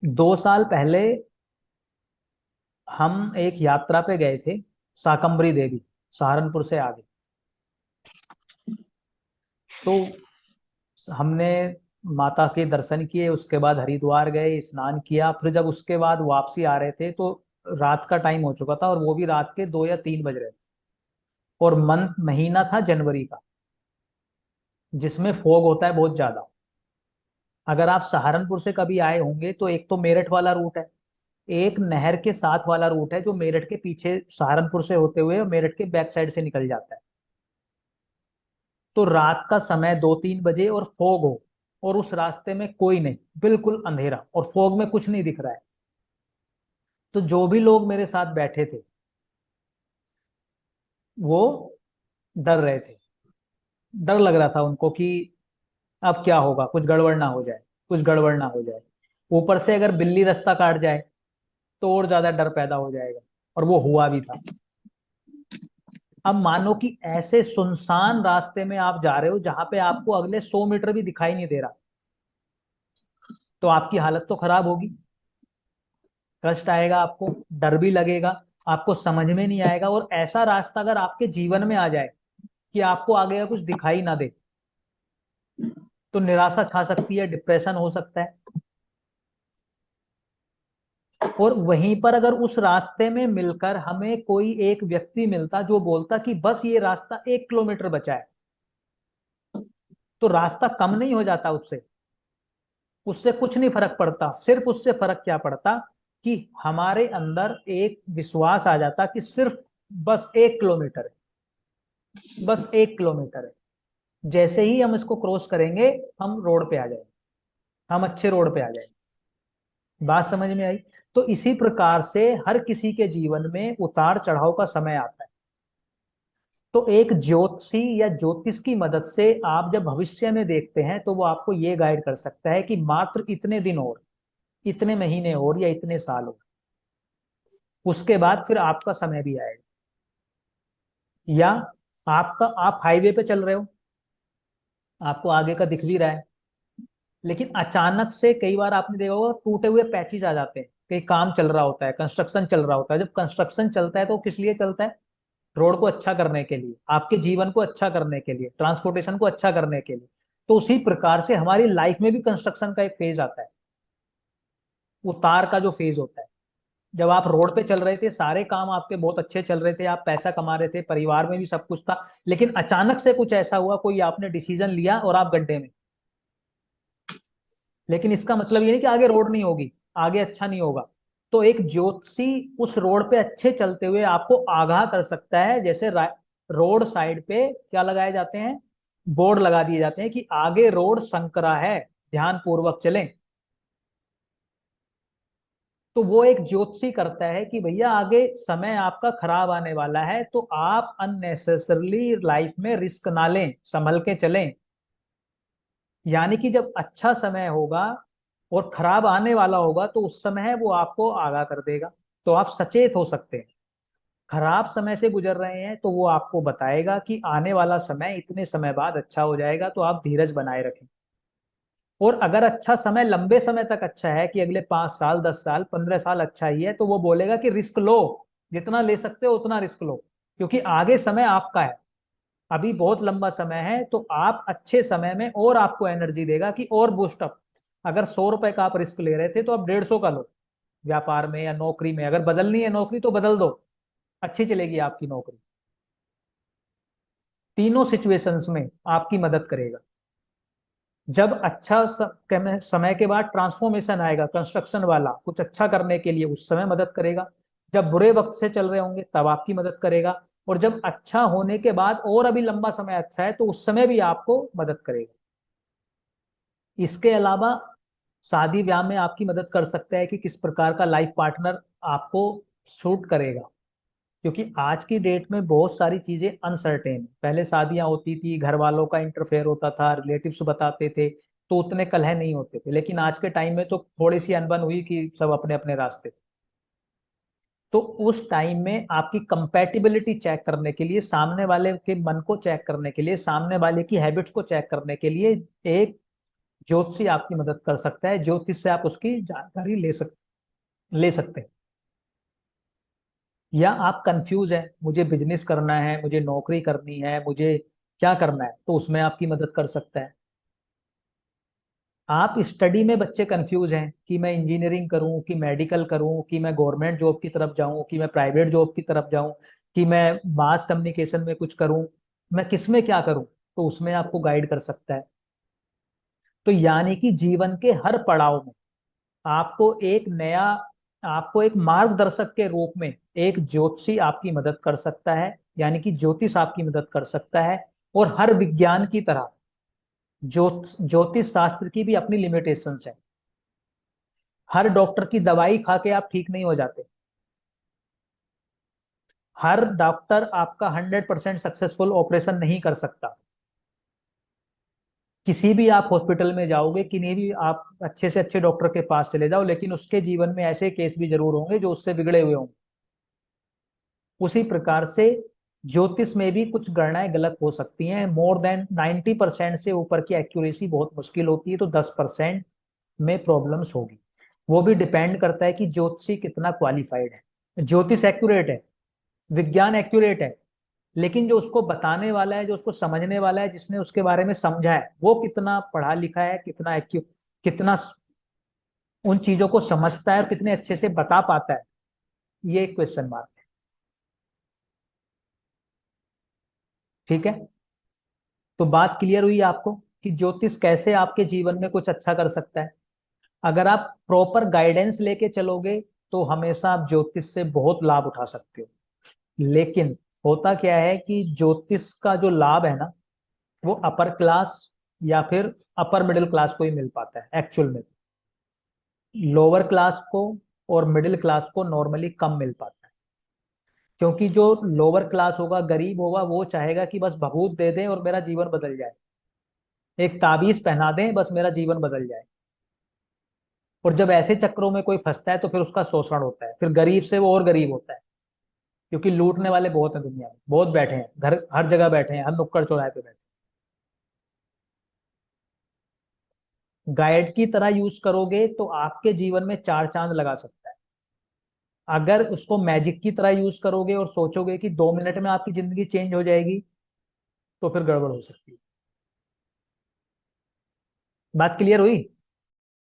2 साल पहले हम एक यात्रा पे गए थे, शाकंभरी देवी, सहारनपुर से आगे। तो हमने माता के दर्शन किए, उसके बाद हरिद्वार गए, स्नान किया। फिर जब उसके बाद वापसी आ रहे थे तो रात का टाइम हो चुका था, और वो भी रात के 2 या 3 बज रहे थे। और महीना था जनवरी का, जिसमें फॉग होता है बहुत ज्यादा। अगर आप सहारनपुर से कभी आए होंगे तो एक तो मेरठ वाला रूट है, एक नहर के साथ वाला रूट है जो मेरठ के पीछे सहारनपुर से होते हुए मेरठ के बैक साइड से निकल जाता है। तो रात का समय 2-3 बजे और फॉग हो, और उस रास्ते में कोई नहीं, बिल्कुल अंधेरा, और फॉग में कुछ नहीं दिख रहा है। तो जो भी लोग मेरे साथ बैठे थे वो डर रहे थे। डर लग रहा था उनको कि अब क्या होगा, कुछ गड़बड़ ना हो जाए, कुछ गड़बड़ ना हो जाए। ऊपर से अगर बिल्ली रास्ता काट जाए तो और ज्यादा डर पैदा हो जाएगा। और वो हुआ भी था। अब मानो कि ऐसे सुनसान रास्ते में आप जा रहे हो जहां पे आपको अगले 100 मीटर भी दिखाई नहीं दे रहा, तो आपकी हालत तो खराब होगी। कष्ट आएगा आपको, डर भी लगेगा, आपको समझ में नहीं आएगा। और ऐसा रास्ता अगर आपके जीवन में आ जाए कि आपको आगे का कुछ दिखाई ना दे, तो निराशा छा सकती है, डिप्रेशन हो सकता है। और वहीं पर अगर उस रास्ते में मिलकर हमें कोई एक व्यक्ति मिलता जो बोलता कि बस ये रास्ता 1 किलोमीटर बचा है, तो रास्ता कम नहीं हो जाता उससे। उससे कुछ नहीं फर्क पड़ता। सिर्फ उससे फर्क क्या पड़ता कि हमारे अंदर एक विश्वास आ जाता कि सिर्फ बस 1 किलोमीटर है, बस 1 किलोमीटर है। जैसे ही हम इसको क्रॉस करेंगे, हम रोड पे आ जाएंगे, हम अच्छे रोड पे आ जाएंगे। बात समझ में आई? तो इसी प्रकार से हर किसी के जीवन में उतार चढ़ाव का समय आता है। तो एक ज्योतिषी या ज्योतिष की मदद से आप जब भविष्य में देखते हैं तो वो आपको ये गाइड कर सकता है कि मात्र इतने दिन और, इतने महीने और, या इतने साल और, उसके बाद फिर आपका समय भी आएगा। या आप हाईवे पे चल रहे हो, आपको आगे का दिख भी रहा है, लेकिन अचानक से कई बार आपने देखा होगा टूटे हुए पैचेज आ जाते हैं। कहीं काम चल रहा होता है, कंस्ट्रक्शन चल रहा होता है। जब कंस्ट्रक्शन चलता है तो किस लिए चलता है? रोड को अच्छा करने के लिए, आपके जीवन को अच्छा करने के लिए, ट्रांसपोर्टेशन को अच्छा करने के लिए। तो उसी प्रकार से हमारी लाइफ में भी कंस्ट्रक्शन का एक फेज आता है, उतार का जो फेज होता है। जब आप रोड पे चल रहे थे, सारे काम आपके बहुत अच्छे चल रहे थे, आप पैसा कमा रहे थे, परिवार में भी सब कुछ था, लेकिन अचानक से कुछ ऐसा हुआ, कोई आपने डिसीजन लिया और आप गड्ढे में। लेकिन इसका मतलब ये नहीं कि आगे रोड नहीं होगी, आगे अच्छा नहीं होगा। तो एक ज्योतिषी उस रोड पे अच्छे चलते हुए आपको आगाह कर सकता है। जैसे रोड साइड पे क्या लगाए जाते हैं? बोर्ड लगा दिए जाते हैं कि आगे रोड संकरा है, ध्यान पूर्वक चलें। तो वो एक ज्योतिषी करता है कि भैया आगे समय आपका खराब आने वाला है, तो आप अननेसेसरली लाइफ में रिस्क ना लें, संभल के चलें। यानी कि जब अच्छा समय होगा और खराब आने वाला होगा तो उस समय वो आपको आगाह कर देगा, तो आप सचेत हो सकते हैं। खराब समय से गुजर रहे हैं तो वो आपको बताएगा कि आने वाला समय इतने समय बाद अच्छा हो जाएगा, तो आप धीरज बनाए रखें। और अगर अच्छा समय लंबे समय तक अच्छा है कि अगले 5 साल, 10 साल, 15 साल अच्छा ही है, तो वो बोलेगा कि रिस्क लो, जितना ले सकते हो उतना रिस्क लो, क्योंकि आगे समय आपका है। अभी बहुत लंबा समय है, तो आप अच्छे समय में और आपको एनर्जी देगा कि और बूस्ट अप। अगर 100 रुपए का आप रिस्क ले रहे थे तो आप 150 का लो। व्यापार में या नौकरी में अगर बदलनी है नौकरी तो बदल दो, अच्छी चलेगी आपकी नौकरी। तीनों सिचुएशंस में आपकी मदद करेगा। जब अच्छा समय के बाद ट्रांसफॉर्मेशन आएगा कंस्ट्रक्शन वाला, कुछ अच्छा करने के लिए, उस समय मदद करेगा। जब बुरे वक्त से चल रहे होंगे तब आपकी मदद करेगा। और जब अच्छा होने के बाद और अभी लंबा समय अच्छा है तो उस समय भी आपको मदद करेगा। इसके अलावा शादी ब्याह में आपकी मदद कर सकता है कि किस प्रकार का लाइफ पार्टनर आपको सूट करेगा। क्योंकि आज की डेट में बहुत सारी चीजें अनसर्टेन। पहले शादियां होती थी, घर वालों का इंटरफेयर होता था, रिलेटिव्स बताते थे, तो उतने कलह नहीं होते थे। लेकिन आज के टाइम में तो थोड़ी सी अनबन हुई कि सब अपने अपने रास्ते। तो उस टाइम में आपकी कंपैटिबिलिटी चेक करने के लिए, सामने वाले के मन को चेक करने के लिए, सामने वाले की हैबिट्स को चेक करने के लिए एक ज्योतिषी आपकी मदद कर सकता है, ज्योतिष से आप उसकी जानकारी ले सकते हैं। या आप कंफ्यूज हैं, मुझे बिजनेस करना है, मुझे नौकरी करनी है, मुझे क्या करना है, तो उसमें आपकी मदद कर सकता है। आप स्टडी में बच्चे कंफ्यूज हैं कि मैं इंजीनियरिंग करूं कि मेडिकल करूं कि मैं गवर्नमेंट जॉब की तरफ जाऊं कि मैं प्राइवेट जॉब की तरफ जाऊं कि मैं मास कम्युनिकेशन में कुछ करूं, मैं किस में क्या करूं, तो उसमें आपको गाइड कर सकता है। तो यानी कि जीवन के हर पड़ाव में आपको एक नया, आपको एक मार्गदर्शक के रूप में एक ज्योतिषी आपकी मदद कर सकता है, यानी कि ज्योतिष आपकी मदद कर सकता है। और हर विज्ञान की तरह ज्योतिष शास्त्र की भी अपनी लिमिटेशंस है। हर डॉक्टर की दवाई खा के आप ठीक नहीं हो जाते। हर डॉक्टर आपका 100% सक्सेसफुल ऑपरेशन नहीं कर सकता। किसी भी आप हॉस्पिटल में जाओगे, किन्हीं भी आप अच्छे से अच्छे डॉक्टर के पास चले जाओ, लेकिन उसके जीवन में ऐसे केस भी जरूर होंगे जो उससे बिगड़े हुए होंगे। उसी प्रकार से ज्योतिष में भी कुछ गणनाएं गलत हो सकती हैं। मोर देन 90% से ऊपर की एक्यूरेसी बहुत मुश्किल होती है, तो 10% में प्रॉब्लम्स होगी। वो भी डिपेंड करता है कि ज्योतिषी कितना क्वालिफाइड है। ज्योतिष एक्यूरेट है, विज्ञान एक्यूरेट है, लेकिन जो उसको बताने वाला है, जो उसको समझने वाला है, जिसने उसके बारे में समझा है, वो कितना पढ़ा लिखा है, कितना उन चीजों को समझता है और कितने अच्छे से बता पाता है, ये एक क्वेश्चन मार्क है। ठीक है। तो बात क्लियर हुई आपको कि ज्योतिष कैसे आपके जीवन में कुछ अच्छा कर सकता है। अगर आप प्रॉपर गाइडेंस लेके चलोगे तो हमेशा आप ज्योतिष से बहुत लाभ उठा सकते हो। लेकिन होता क्या है कि ज्योतिष का जो लाभ है ना, वो अपर क्लास या फिर अपर मिडिल क्लास को ही मिल पाता है एक्चुअल में। लोअर क्लास को और मिडिल क्लास को नॉर्मली कम मिल पाता है। क्योंकि जो लोअर क्लास होगा, गरीब होगा, वो चाहेगा कि बस भभूत दे दें और मेरा जीवन बदल जाए, एक ताबीज पहना दें बस मेरा जीवन बदल जाए। और जब ऐसे चक्रों में कोई फंसता है तो फिर उसका शोषण होता है, फिर गरीब से वो और गरीब होता है। क्योंकि लूटने वाले बहुत हैं दुनिया में, बहुत बैठे हैं, घर हर जगह बैठे हैं, हर नुक्कड़ चौराहे पे बैठे हैं। गाइड की तरह यूज करोगे तो आपके जीवन में चार चांद लगा सकता है। अगर उसको मैजिक की तरह यूज करोगे और सोचोगे कि 2 मिनट में आपकी जिंदगी चेंज हो जाएगी, तो फिर गड़बड़ हो सकती है। बात क्लियर हुई?